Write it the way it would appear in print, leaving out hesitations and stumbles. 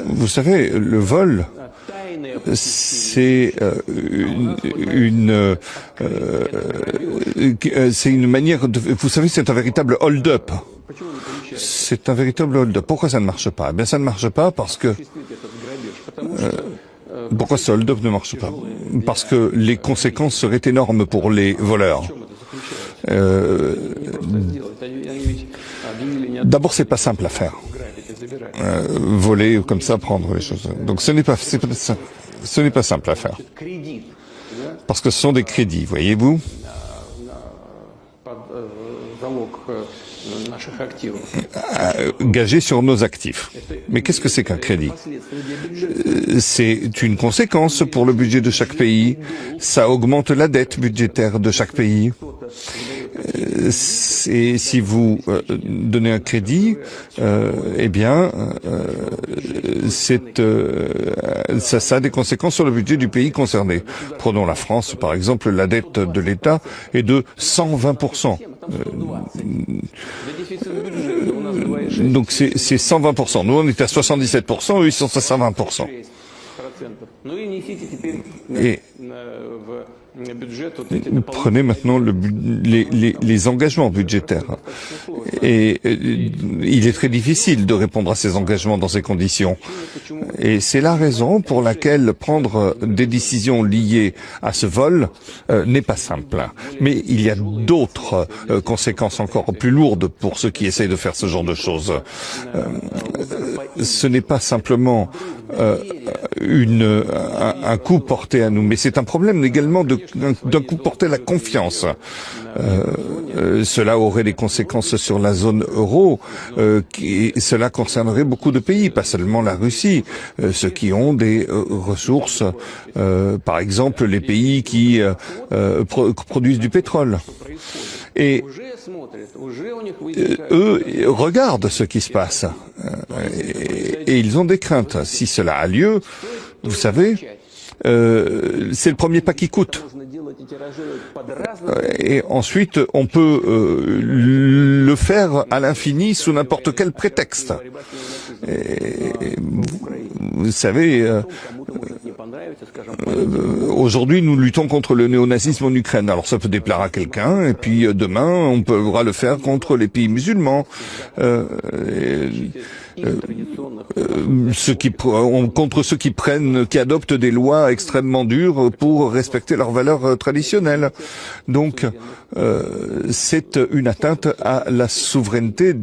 Vous savez, le vol, c'est une manière de... Vous savez, c'est un véritable hold-up. C'est un véritable hold-up. Pourquoi ça ne marche pas? Eh bien, ça ne marche pas parce que... pourquoi ce hold-up ne marche pas? Parce que les conséquences seraient énormes pour les voleurs. D'abord, c'est pas simple à faire. Voler ou comme ça, prendre les choses. Donc, ce n'est pas simple à faire. Parce que ce sont des crédits, voyez-vous. Gagés sur nos actifs. Mais qu'est-ce que c'est qu'un crédit? C'est une conséquence pour le budget de chaque pays. Ça augmente la dette budgétaire de chaque pays. Et si vous donnez un crédit, eh bien, ça a des conséquences sur le budget du pays concerné. Prenons la France, par exemple, la dette de l'État est de 120%. Donc c'est 120%. Nous, on est à 77%, eux, ils sont à 120%. Et prenez maintenant les engagements budgétaires. Et il est très difficile de répondre à ces engagements dans ces conditions. Et c'est la raison pour laquelle prendre des décisions liées à ce vol n'est pas simple. Mais il y a d'autres conséquences encore plus lourdes pour ceux qui essayent de faire ce genre de choses. Ce n'est pas simplement un coup porté à nous, mais c'est un problème également d'un coup porté à la confiance. Cela aurait des conséquences sur la zone euro, et cela concernerait beaucoup de pays, pas seulement la Russie, ceux qui ont des ressources, par exemple les pays qui produisent du pétrole. Et eux regardent ce qui se passe et ils ont des craintes. Si cela a lieu, vous savez, c'est le premier pas qui coûte. Et ensuite, on peut le faire à l'infini sous n'importe quel prétexte. Et, vous savez, aujourd'hui, nous luttons contre le néonazisme en Ukraine. Alors ça peut déplaire à quelqu'un, et puis demain, on pourra le faire contre les pays musulmans. Contre ceux qui adoptent des lois extrêmement dures pour respecter leurs valeurs traditionnelles. Donc, c'est une atteinte à la souveraineté